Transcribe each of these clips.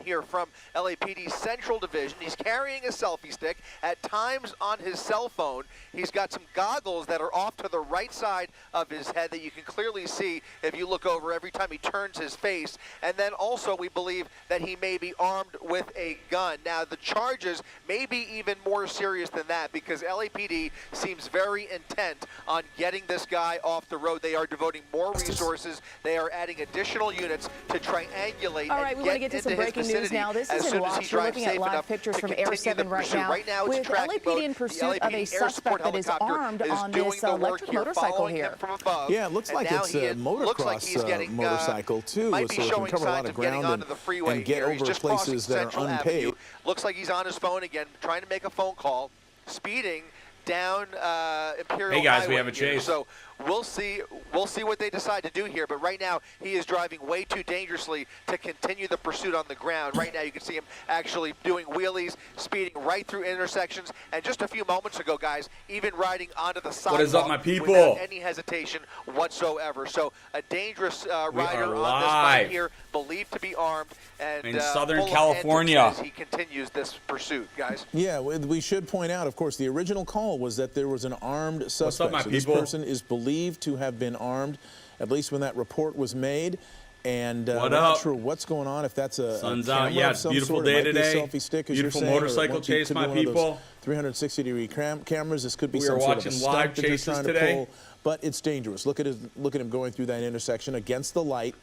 here from LAPD's Central Division. He's carrying a selfie stick, at times on his cell phone. He's got some goggles that are off to the right side of his head that you can clearly see if you look over every time he turns his face. And then also we believe that he may be armed with a gun. Now the charges may be even more serious than that because LAPD seems very intent on getting this guy off the road. They are devoting more resources. They are adding additional units to triangulate. All right, we want to get to some breaking news now. This is in Watch. You're looking at live pictures from Air 7 right now. With LAPD in pursuit of a suspect that is armed on this electric motorcycle here. Yeah, it looks like it's a motocross motorcycle too, so it can cover a lot of ground and get over places that are unpaved. Looks like he's on his phone again, trying to make a phone call, speeding down Imperial Hey guys, Highway we have a here. chase. So we'll see what they decide to do here. But right now, he is driving way too dangerously to continue the pursuit on the ground. Right now, you can see him actually doing wheelies, speeding right through intersections. And just a few moments ago, guys, even riding onto the sidewalk. What is up, my people? Without any hesitation whatsoever. So a dangerous rider on this bike here, believed to be armed. And in Southern California, as he continues this pursuit, guys. Yeah, we should point out, of course, the original call was that there was an armed suspect. What's up, my so people? This person is believed to have been armed, at least when that report was made. And we're not sure what's going on. If that's a sun's camera out, yeah, of some beautiful sort. day It might today. Be a selfie stick, as Beautiful you're saying, motorcycle chase, my people. 360-degree cameras. This could be We some are sort of a watching stunt live that they're chases trying today. to pull. But it's dangerous. Look at him going through that intersection against the light.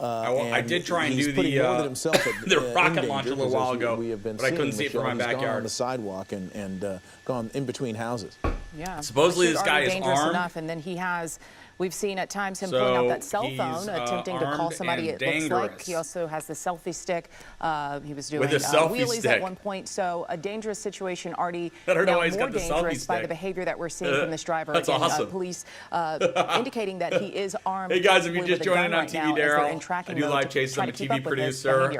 I did try and do the rocket launcher a little while ago, but I couldn't see it from my backyard. On the sidewalk and gone in between houses. Yeah. Supposedly this guy is armed. Enough, and then he has. We've seen at times him pulling out that cell phone, attempting to call somebody. It looks like he also has the selfie stick. He was doing wheelies at one point. So a dangerous situation already now more dangerous by the behavior that we're seeing from this driver. That's awesome. Police indicating that he is armed. Hey guys, if you're just joining on TV, Daryl, I do live chase. I'm a TV producer.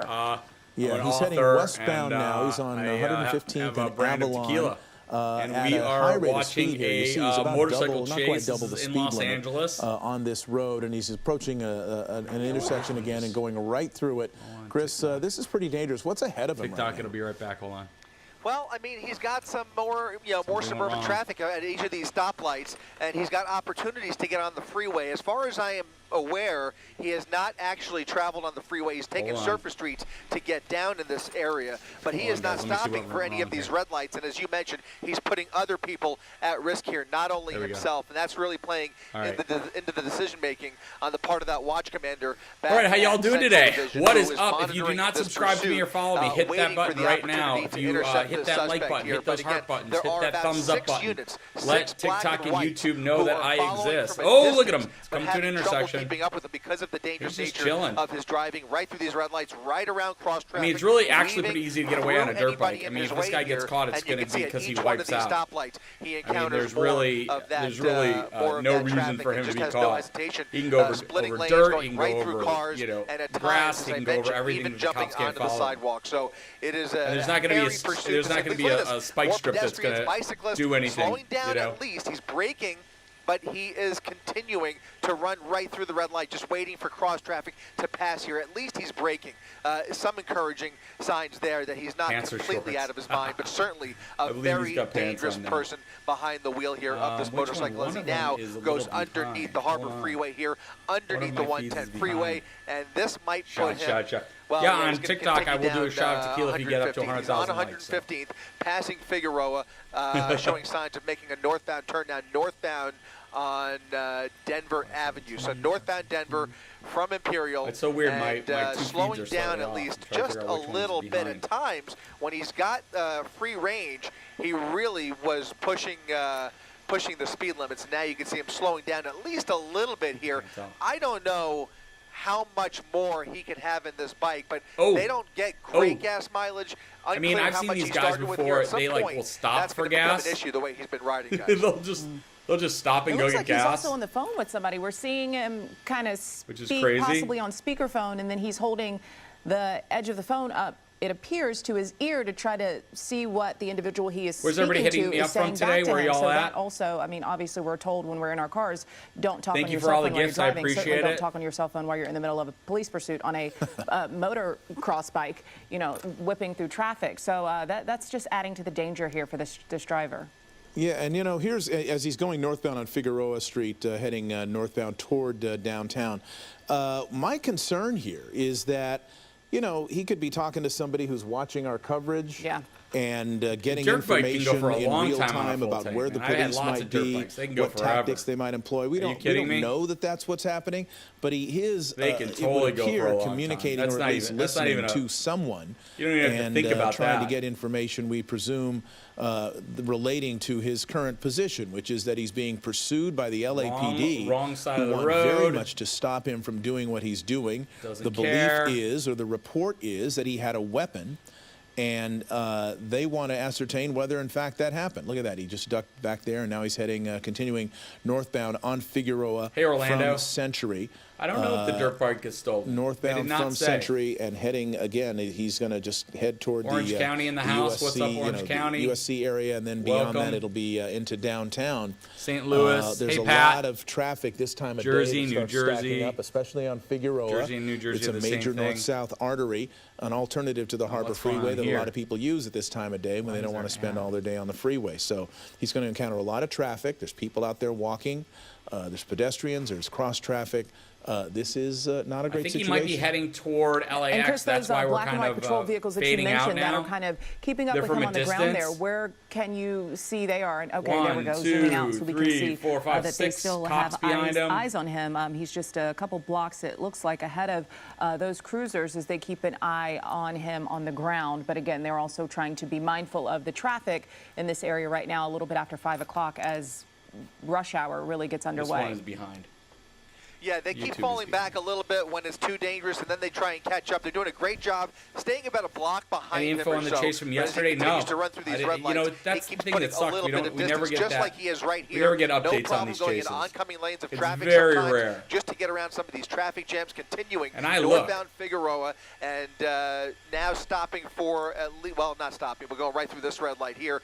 Yeah, he's heading westbound now. He's on 115th and Avalon. And we are watching a motorcycle chase in Los Angeles on this road, and he's approaching an intersection again and going right through it. Chris, this is pretty dangerous. What's ahead of him? TikTok, it'll be right back. Hold on. Well, I mean, he's got some more, more suburban traffic at each of these stoplights, and he's got opportunities to get on the freeway. As far as I am aware, he has not actually traveled on the freeway. He's taken surface streets to get down in this area, but he is not stopping for any of these red lights. And as you mentioned, he's putting other people at risk here, not only himself. And that's really playing into the decision-making on the part of that watch commander. All right, how y'all doing today? What is up? If you do not subscribe to me or follow me, hit that button right now. If you hit that like button, hit those heart buttons, hit that thumbs up button. Let TikTok and YouTube know that I exist. Oh, look at him. Come to an intersection. Keeping up with him because of the dangerous nature of his driving right through these red lights, right around cross traffic. I mean, it's really actually pretty easy to get away on a dirt bike. I mean, if this guy gets caught, it's going to be because he wipes out. I mean, there's really no reason for him to be caught. He can go over dirt, he can go over grass, he can go over everything that the cops can't follow. So it is there's not going to be a spike strip that's going to do anything. Slowing down at least, he's braking, but he is continuing to run right through the red light, just waiting for cross traffic to pass here. At least he's braking. Some encouraging signs there that he's not completely out of his mind, but certainly a very dangerous person behind the wheel here of this motorcycle as he now goes underneath the Harbor Freeway here, underneath the 110 freeway, and this might put him... Well, yeah, on TikTok, I will do a shot of tequila if you get up to 100,000 likes. On 115th, passing Figueroa, showing signs of making a northbound turn now, northbound on Denver Avenue. So northbound Denver from Imperial. It's so weird. And, my two slowing down at least just a little bit at times. When he's got free range, he really was pushing the speed limits. Now you can see him slowing down at least a little bit here. I don't know how much more he can have in this bike, but they don't get great gas mileage. I mean, I've seen these guys before. They will stop for gas. That's an issue the way he's been riding, guys. They'll just stop and go get gas. He's also on the phone with somebody. We're seeing him kind of speak possibly on speakerphone, and then he's holding the edge of the phone up, it appears, to his ear to try to see what the individual he is speaking to is saying back to him. Where's everybody hitting me up from today? Where are y'all at? That also, I mean, obviously we're told when we're in our cars, don't talk on your Thank you for cell all the phone while you're gifts. I driving. appreciate Certainly don't it. talk on your cell phone while you're in the middle of a police pursuit on a motocross bike, you know, whipping through traffic. So that's just adding to the danger here for this driver. Yeah, and you know, here's, as he's going northbound on Figueroa Street, heading northbound toward downtown, my concern here is that, you know, he could be talking to somebody who's watching our coverage. Yeah. And getting information in real time about where the police might be, what tactics they might employ. We don't know that that's what's happening, but he is, it would appear, communicating or at least listening to someone and trying to get information, we presume, relating to his current position, which is that he's being pursued by the LAPD, wrong side of the road, very much to stop him from doing what he's doing. The belief is, or the report is, that he had a weapon. And they want to ascertain whether, in fact, that happened. Look at that. He just ducked back there, and now he's heading, continuing northbound on Figueroa from Century. I don't know if the dirt bike is stolen. Northbound from Century and heading, again, he's going to just head toward Orange County in the house. USC, what's up, Orange County? USC area, and then beyond that, it'll be into downtown. St. Louis. There's a lot of traffic this time of Jersey, day. New Jersey. Up, especially on Figueroa. Jersey and New Jersey It's a major north-south artery, an alternative to the Harbor Freeway that a lot of people use at this time of day when they don't want to spend all their day on the freeway. So he's going to encounter a lot of traffic. There's people out there walking. There's pedestrians. There's cross traffic. This is not a great situation. I think he might be heading toward LAX. And Chris, that's why we're black kind and white of patrol vehicles that you mentioned that are kind of keeping up with him on the ground there. Where can you see they are? And okay, there we go, zooming out so we can see that they still have eyes on him. He's just a couple blocks, it looks like, ahead of those cruisers as they keep an eye on him on the ground. But again, they're also trying to be mindful of the traffic in this area right now, a little bit after 5 o'clock as rush hour really gets underway. This one is behind. Yeah, they keep falling back a little bit when it's too dangerous, and then they try and catch up. They're doing a great job staying about a block behind him. Any info on the chase from yesterday? No. To run through these red lights. You know, that's the thing that sucks. We never get just that. like he is right here. We never get updates no on problem these going chases. into oncoming lanes of traffic. It's very rare. Just to get around some of these traffic jams, continuing and I northbound Figueroa, and now stopping for well, not stopping. We're going right through this red light here.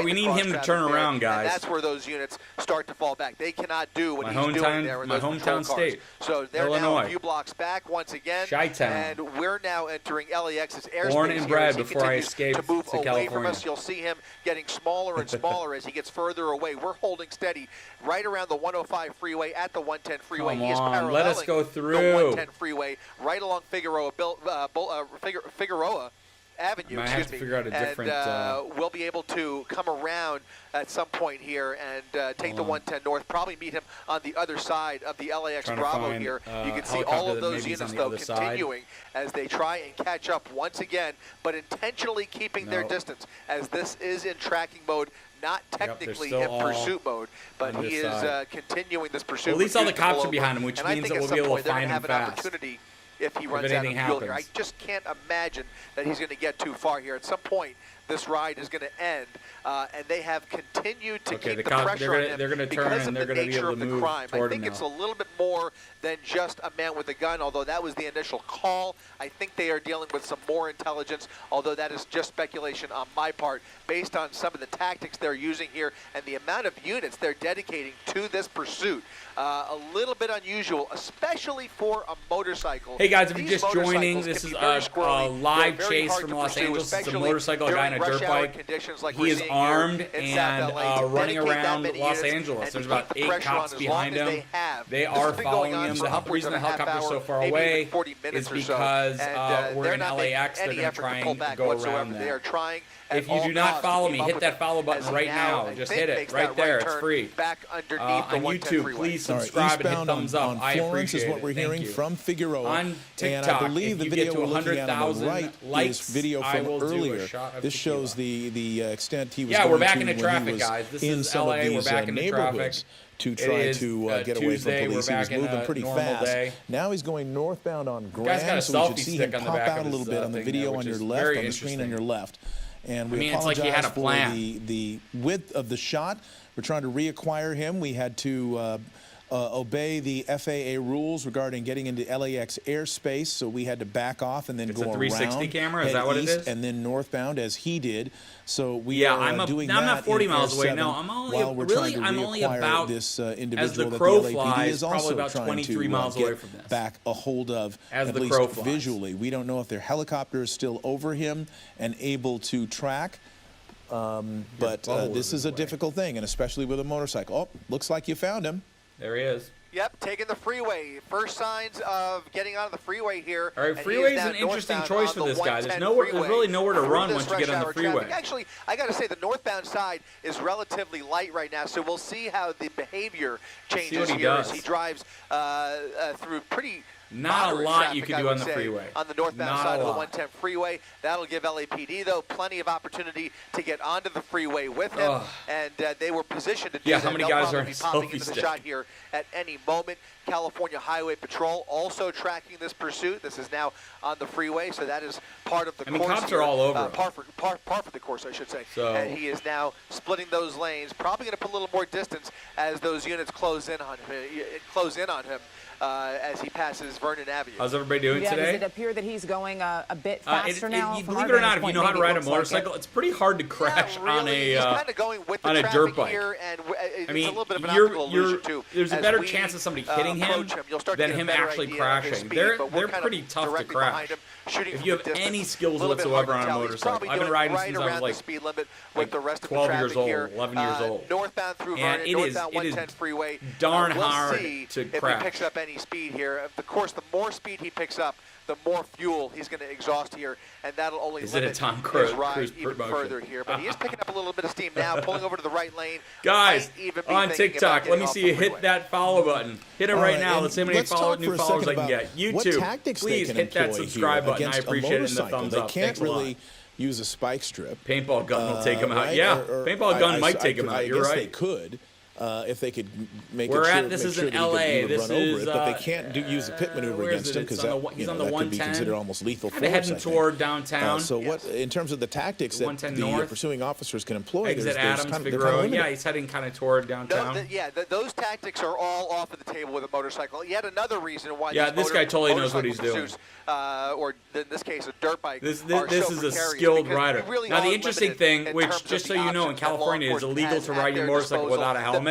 We need him to turn around, guys. And that's where those units start to fall back. They cannot do what he's doing there. My hometown state. So they're now a few blocks back once again, and we're now entering LAX's airspace. Born and bred before I escaped to move to away California. from us. You'll see him getting smaller and smaller as he gets further away. We're holding steady right around the 105 freeway at the 110 freeway. Come he is on, paralleling let us go through the 110 freeway right along Figueroa Avenue, I have to figure out a different. And we'll be able to come around at some point here and take the 110 north. Probably meet him on the other side of the LAX Bravo here. You can see all of those units though continuing as they try and catch up once again, but intentionally keeping their distance as this is in tracking mode. Not technically in pursuit mode, but he is continuing this pursuit. Well, at least all the cops are behind him, which means that we'll be able to find him fast. If he runs out of fuel here. I just can't imagine that he's going to get too far here. At some point, this ride is going to end, and they have continued to keep the pressure on him they're going to turn because and of they're the going to be nature able of to the move crime. I think it's now. a little bit more than just a man with a gun, although that was the initial call. I think they are dealing with some more intelligence, although that is just speculation on my part, based on some of the tactics they're using here and the amount of units they're dedicating to this pursuit. A little bit unusual, especially for a motorcycle. Hey guys, if you're just joining, this is a live chase from Los Angeles. It's a motorcycle guy on a dirt bike. Like he is armed and running around Los Angeles. There's about 8 cops behind him. They are following him. The reason the helicopter's so far away is because we're in LAX. They're going to try and go around there. If you do not follow me, hit that follow button right now. Just hit it right there. It's free. On YouTube, please subscribe and hit thumbs up. I appreciate it. Is what we're hearing from Figueroa. On TikTok, and I believe the video we're looking at on the right likes, is video from earlier. This shows the extent he was going to we're back into traffic, guys. This is LA. We're back into traffic. To try to get away from police. He was moving pretty fast. Now he's going northbound on Grand, so we should see him pop out a little bit on the video on your left, on the screen on your left. And we apologize for the width of the shot. We're trying to reacquire him. We had to obey the FAA rules regarding getting into LAX airspace, so we had to back off and then go around. It's a 360 camera? Is that what it is? And then northbound as he did. So we are doing that. I'm not 40 miles away. No, I'm only about, this individual as the crow that the flies, is also probably about 23 miles away from this. Back a hold of, as at the least crow flies. Visually. We don't know if their helicopter is still over him and able to track. But this is a difficult thing, and especially with a motorcycle. Oh, looks like you found him. There he is. Yep, taking the freeway. First signs of getting on the freeway here. All right, freeway is an interesting choice for this guy. There's really nowhere to run once you get on the freeway. Traffic. Actually, I got to say the northbound side is relatively light right now, so we'll see how the behavior changes here as he drives through pretty. Not a lot you can do on the freeway. On the northbound side of the 110 freeway. That'll give LAPD, though, plenty of opportunity to get onto the freeway with him. And they were positioned to do that. How many guys are in popping into the shot here at any moment. California Highway Patrol also tracking this pursuit. This is now on the freeway, so that is part of the course. Cops are all over par for the course, I should say. So. And he is now splitting those lanes. Probably going to put a little more distance as those units close in on him. As he passes Vernon Avenue. How's everybody doing today? Does it appear that he's going a bit faster now? Believe it or not, if you know how to ride a motorcycle, it's pretty hard to crash on a dirt bike. Here, and I mean, it's a little bit of an optical illusion too. There's a better chance of somebody hitting him than him actually crashing. They're pretty tough to crash. If you have any skills whatsoever on a motorcycle. I've been riding since I was like 12 years old, 11 years old. Northbound through Vernon, northbound 110 freeway. Darn hard to crash. If he picks up any speed here. Of course, the more speed he picks up, the more fuel he's going to exhaust here, and that'll only limit his ride even further here. But he is picking up a little bit of steam now, pulling over to the right lane. Guys, on TikTok, let me see you hit that follow button. Hit it right now. Let's see how many new followers I can get. YouTube, please hit that subscribe button. I appreciate it, and the thumbs up. They can't really use a spike strip. Paintball gun will take him out. Yeah, paintball gun might take him out. You're right. They could. If they could make this is in LA. This is, but they can't use a pit maneuver against him because that could be considered almost lethal force. Heading toward downtown. So what, in terms of the tactics that the pursuing officers can employ, exit Adams, Figueroa. Yeah, he's heading kind of toward downtown. Those tactics are all off of the table with a motorcycle. Yet another reason why. Yeah, this guy totally knows what he's doing. Or in this case, a dirt bike. This is a skilled rider. Now the interesting thing, which just so you know, in California, it's illegal to ride your motorcycle without a helmet.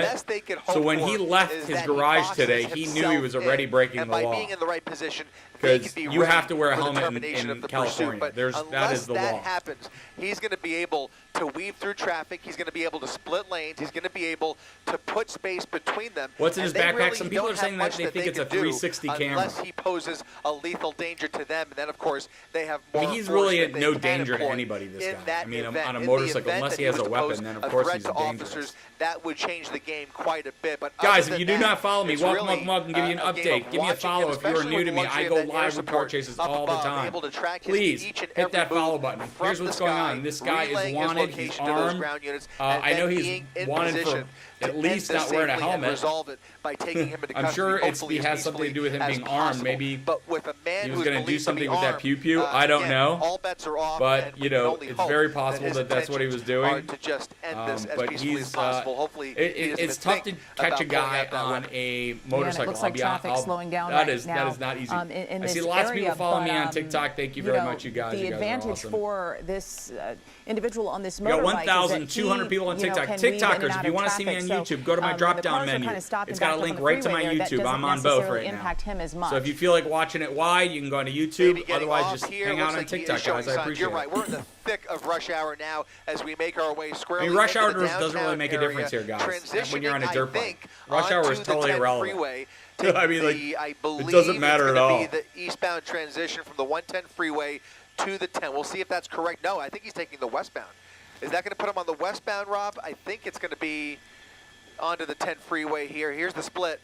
So when he left his garage today, he knew he was already breaking the law. By being in the right position, because you have to wear a helmet in California. That is the law. Unless that happens, he's going to be able to weave through traffic. He's going to be able to split lanes. He's going to be able to put space between them. What's in his backpack? Some people are saying that they think it's a 360 camera. Unless he poses a lethal danger to them, and then of course they have more. I mean, he's really at no danger to anybody. This guy. I mean, on a motorcycle, unless he has a weapon, then of course he's dangerous. That would change the game quite a bit. But guys, if you do not follow me, welcome and give you an update. Give me a follow if you are new to me. I go live with car chases all the time. Please hit that follow button. Here's what's going on. This guy is wanted. He's armed. I know he's wanted for at least not wearing a helmet. I'm sure he has something to do with him being armed. Maybe he was going to do something with that pew-pew. I don't know. But, you know, it's very possible that that's what he was doing. But he's, it's tough to catch a guy on a motorcycle. It looks like traffic's slowing down right now. That is not easy. I see lots of people following me on TikTok. Thank you very much, you guys. The advantage for this individual on this motorbike. We got 1,200 people on TikTok. TikTokers, if you want to see me on YouTube, go to my drop-down menu. It's got a link right to my YouTube. I'm on both right now. So if you feel like watching it wide, you can go on to YouTube. Otherwise, just hang out on TikTok, guys. I appreciate it. You're right. We're in the thick of rush hour now as we make our way squarely. I mean, rush hour doesn't really make a difference here, guys. When you're on a dirt bike, rush hour is totally irrelevant. I mean, like, it doesn't matter at all. The eastbound transition from the 110 freeway to the 10. We'll see if that's correct. No, I think he's taking the westbound. Is that going to put him on the westbound, Rob? I think it's going to be onto the 10 freeway here. Here's the split.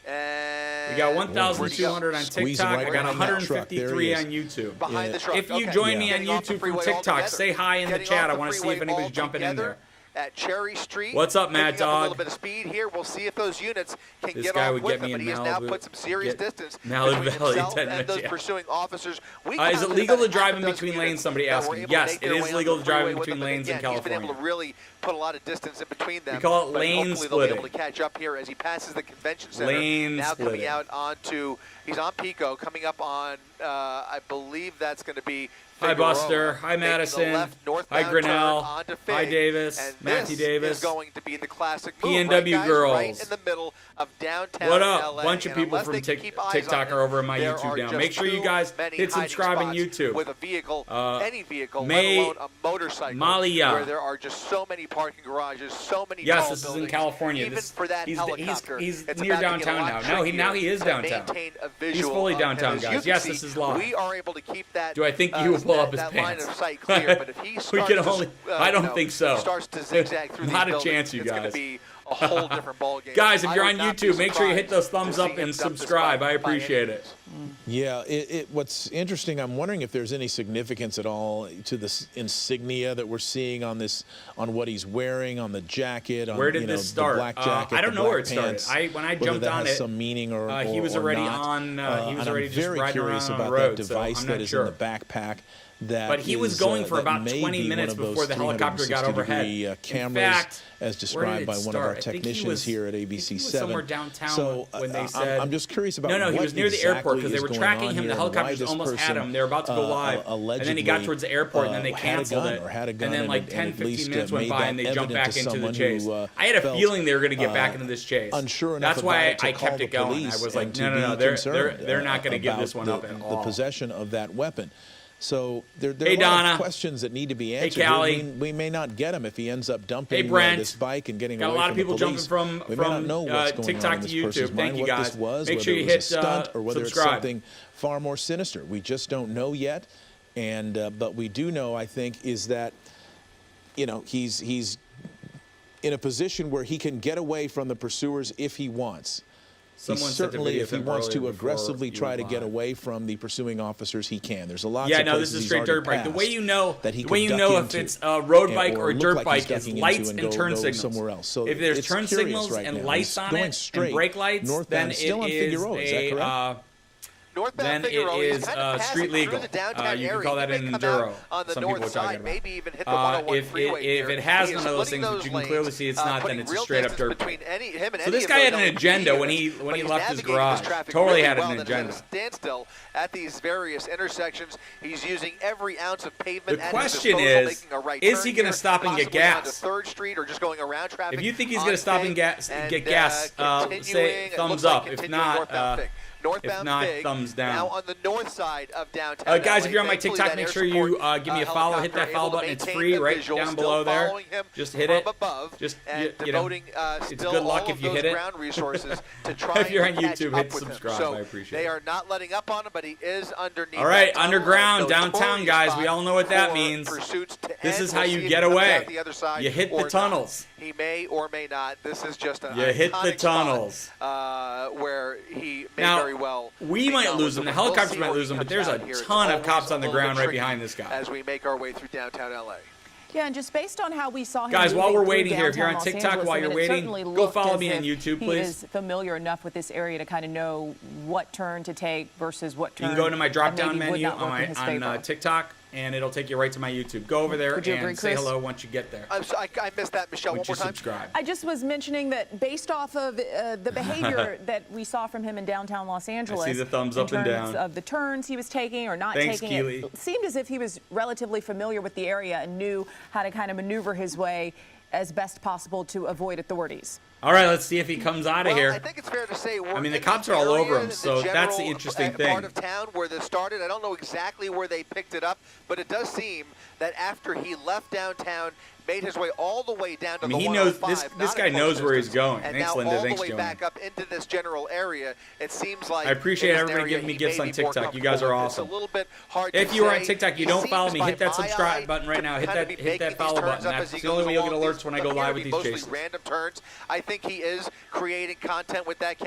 And we got 1,200 on TikTok. I got 153 on YouTube. Behind the truck. If you join me on YouTube from TikTok, say hi in the chat. I want to see if anybody's jumping in there. at Cherry Street. What's up, Mad Dog? A little bit of speed here. We'll see if those units can get off with him, but he has now put some serious distance between himself and those pursuing officers. Is it legal to drive in between lanes? Somebody asked me. Yes, it is legal to drive in between lanes in California. He's been able to really put a lot of distance in between them. We call it lane splitting. They'll be able to catch up here as he passes the convention center. Now coming out onto, he's on Pico, coming up on, I believe that's going to be Hi, Buster. Hi, Madison. Hi, Grinnell. Hi, Davis. And Matthew Davis. Is going to be the classic PNW girls. Right in the middle of downtown What up? LA. Bunch of people from TikTok are over on my YouTube now. Make sure you guys hit subscribe on YouTube. With a vehicle, any vehicle, let alone a motorcycle, Malia. where there are just so many parking garages, so many yes, tall this buildings. is in California. Even for that helicopter, he's near downtown now. Now he is downtown. He's fully downtown, guys. Yes, this is live. We are able to keep that. Do I think he will pull up his pants? Sight clear, but if he starts I don't think so. Starts to zigzag through Not these a chance, you it's guys. Going to be a whole different ball game. Guys, if you're on YouTube, make sure you hit those thumbs up and subscribe. I appreciate it. Yeah, what's interesting, I'm wondering if there's any significance at all to this insignia that we're seeing on what he's wearing, on the jacket, on where did this start? The black jacket, I don't know where it pants, started. When I jumped that on has it, some meaning or he was already not. on. He was already just riding around on the road. That device so that is in the backpack. But he was going for about 20 minutes before the helicopter got overhead. Cameras, in fact, as described by one of our technicians here at ABC 7. Somewhere downtown so when they said, I'm just curious about he was near the airport because they were tracking him. Here, the helicopters almost had him. They were about to go live. And then he got towards the airport and then they canceled it. And then like 10, 15 minutes went by and they jumped back into the chase. I had a feeling they were going to get back into this chase. That's why I kept it going. I was like, no, they're not going to give this one up at all. The possession of that weapon. So there are a lot of questions that need to be answered. Hey, Callie. We may not get him if he ends up dumping this bike and getting away from the police. Got a lot of people jumping from TikTok to YouTube. Thank you, guys. Make sure you hit stunt or whether subscribe. It's something far more sinister. We just don't know yet. And but we do know, I think, is that he's in a position where he can get away from the pursuers if he wants. Certainly, if he wants to aggressively try to get away from the pursuing officers, he can. There's a lot. Yeah, no, this is straight dirt bike. The way you know if it's a road bike or a dirt bike is lights and turn signals. Somewhere else. So if there's turn signals and lights on it and brake lights, then it is Northbound then Figueroa, it is street legal. You can call that an enduro. Some people are talking about. Maybe even hit the 101 freeway if it has none of those things, but you can clearly see it's not, then it's a straight up dirt bike. So this guy had an agenda when he left his garage. Totally had an agenda. Standstill at these various intersections. He's using every ounce of pavement. The question is he going to stop and get gas? 3rd Street or just going around traffic? If you think he's going to stop and get gas, say thumbs up. If not, thumbs down. Now on the north side of downtown. Guys, if you're on my TikTok, make sure you give me a follow. Hit that follow button. It's free right down below there. Just hit it. Just, it's good luck if you hit it. If you're on YouTube, hit subscribe. I appreciate it. They are not letting up on him, but he is underneath. All right, underground, downtown, guys. We all know what that means. This is how you get away. You hit the tunnels. He may or may not. This is just a hit the tunnels where he may very well. We might lose him. The helicopters might lose him, but there's a ton of cops on the ground right behind this guy. As we make our way through downtown LA. Yeah, and just based on how we saw him. Guys, while we're waiting here, if you're on TikTok while you're waiting, go follow me on YouTube, please. He is familiar enough with this area to kind of know what turn to take versus what turn. You can go to my drop-down menu on TikTok, and it'll take you right to my YouTube. Go over there and say hello once you get there. I missed that, Michelle. One more time. Subscribe. I just was mentioning that based off of the behavior that we saw from him in downtown Los Angeles. I see the thumbs up and down. Of the turns he was taking or not taking. Keely. It seemed as if he was relatively familiar with the area and knew how to kind of maneuver his way as best possible to avoid authorities. All right, let's see if he comes out of here. I think it's fair to say the cops are all over him, so that's the interesting thing. Part of town where this started, I don't know exactly where they picked it up, but it does seem that after he left downtown, made his way all the way down to the 105. This guy knows where he's going. And thanks, now Linda. all Thanks, the way Joey. back up into this general area. It seems like I appreciate everybody giving me gifts on TikTok. You guys are awesome. It's a little bit hard if you are on TikTok, you don't follow me, hit that subscribe button right now. Hit that follow button. That's the only way you'll get alerts when I go live with these chases. Random turns. I think he is creating content with that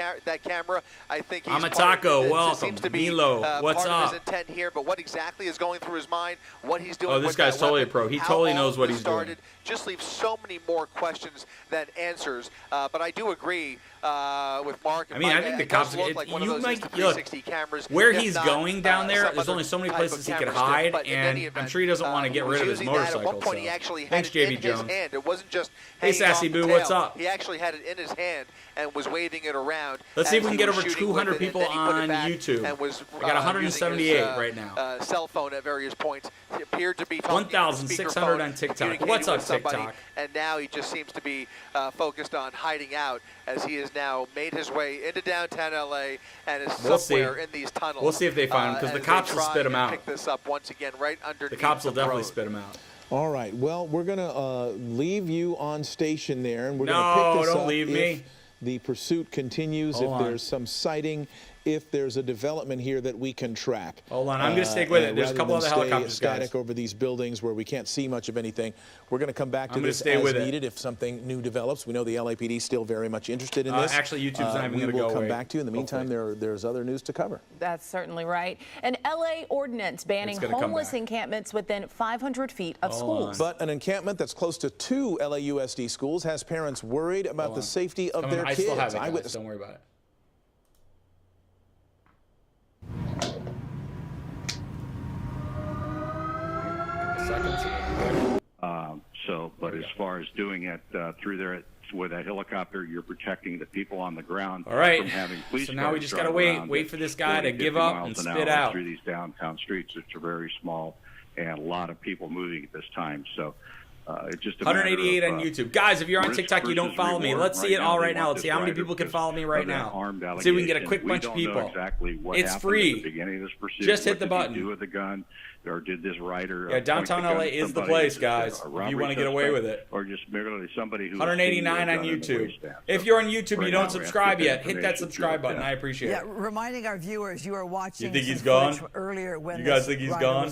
camera. I think he's welcome. Seems to be Milo, what's part up? of his intent here, but what exactly is going through his mind, what he's doing. Oh, this guy's totally a pro. He totally knows what he's doing. Just leaves so many more questions than answers. But I do agree with Mark. I mean, I think the cops. Look, where he's going down there, there's only so many places he could hide, and I'm sure he doesn't want to get rid of his motorcycle. At one point, he actually had Thanks, it in JB Jones. his hand. It wasn't just hey, Sassy Boo, what's up? He actually had it in his hand and was waving it around. Let's see if we can get over 200 people on YouTube. And was, I got 178 right now. Cell phone at various points. He appeared to be 1,600 on TikTok. What's up, TikTok? And now he just seems to be focused on hiding out as he has now made his way into downtown LA and is somewhere in these tunnels. We'll see if they find him because the cops will spit him out. Pick this up once again right underneath the cops will definitely road. Spit him out. All right. Well, we're going to leave you on station there, and we're going to pick this up. No, don't leave me. The pursuit continues. Hold if there's some sighting, if there's a development here that we can track. Hold on, I'm going to stick with it. There's a couple other helicopters, static over these buildings where we can't see much of anything. We're going to come back to this as needed if something new develops. We know the LAPD is still very much interested in this. Actually, YouTube's not even going to go away. We will come back to you. In the meantime, there's other news to cover. That's certainly right. An LA ordinance banning homeless encampments within 500 feet of schools. But an encampment that's close to 2 LAUSD schools has parents worried about the safety of their kids. I still have it, guys. Don't worry about it. But as far as doing it through there with a helicopter, you're protecting the people on the ground. All right. From having police so now we just got to wait for this guy to give up and spit out through these downtown streets, which are very small and a lot of people moving at this time. So it's just 188 on YouTube. Guys, if you're on TikTok, you don't follow me. Let's see it all right now. Let's see how many people can follow me right now. Let's see if we can get a quick bunch of people. Exactly what it's free. Just hit the button. Do with the gun, or did this rider? Yeah, downtown LA is the place, guys. If you want to get away with it. Or just merely somebody who 189 on YouTube. If you're on YouTube and you don't subscribe yet, hit that subscribe button. I appreciate it. Yeah, reminding our viewers, you are watching. You think he's gone? Earlier when you guys think he's gone?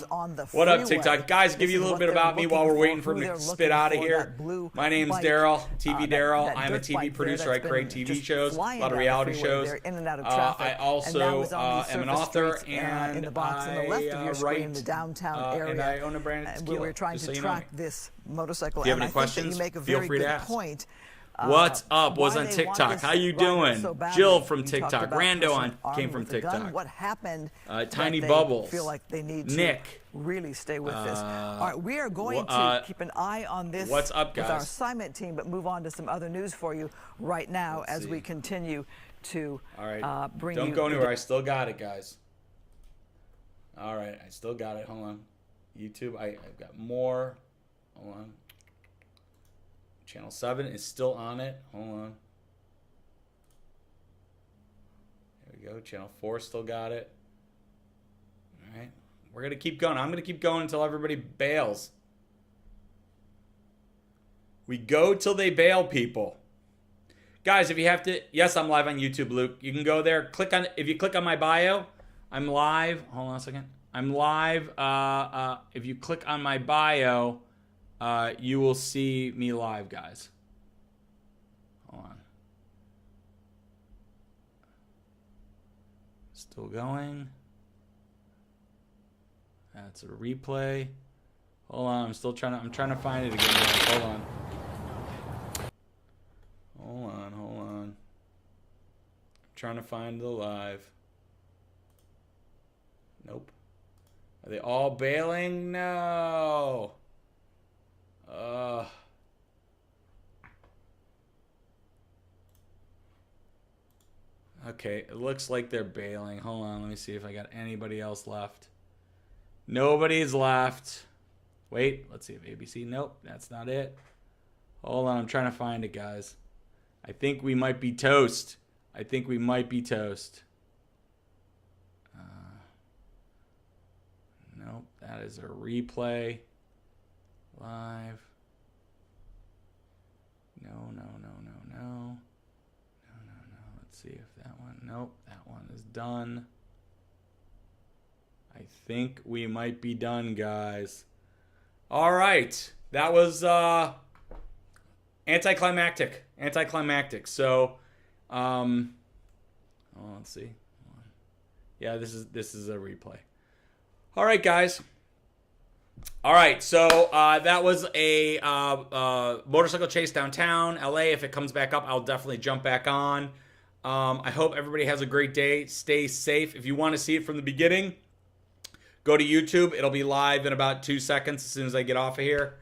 What up, TikTok? Guys, give you a little bit about me while we're waiting for him to spit out of here. My name's Daryl, TV Daryl. I'm a TV producer. I create TV shows, a lot of reality shows. I also am an author, and I write. Downtown area. And I own a brand. We were trying to track this motorcycle. If you have any questions, feel free to ask. What's up? Was on TikTok. How you doing? Jill from TikTok. Rando came from TikTok. What happened? Tiny Bubbles. Feel like they need Nick. To really stay with this. All right, we are going to keep an eye on this. What's up, guys? With our assignment team, but move on to some other news for you right now as we continue to bring you. Don't go anywhere. I still got it, guys. All right, I still got it. Hold on. YouTube, I've got more. Hold on. Channel 7 is still on it. Hold on. There we go. Channel 4 still got it. All right. We're going to keep going. I'm going to keep going until everybody bails. We go till they bail, people. Guys, if you have to... Yes, I'm live on YouTube, Luke. You can go there. If you click on my bio... I'm live. Hold on a second. I'm live. If you click on my bio, you will see me live, guys. Hold on. Still going. That's a replay. Hold on. I'm trying to find it again, guys. Hold on. Hold on. I'm trying to find the live. Nope. Are they all bailing? No. Okay, it looks like they're bailing. Hold on, let me see if I got anybody else left. Nobody's left. Wait, let's see if ABC. Nope, that's not it. Hold on, I'm trying to find it, guys. I think we might be toast. Nope, that is a replay. Live. No. Let's see if that one. Nope, that one is done. I think we might be done, guys. All right. That was Anticlimactic. So, let's see. Yeah, this is a replay. All right, guys. All right, so that was a motorcycle chase downtown LA. If it comes back up, I'll definitely jump back on. I hope everybody has a great day. Stay safe. If you want to see it from the beginning, go to YouTube. It'll be live in about 2 seconds as soon as I get off of here.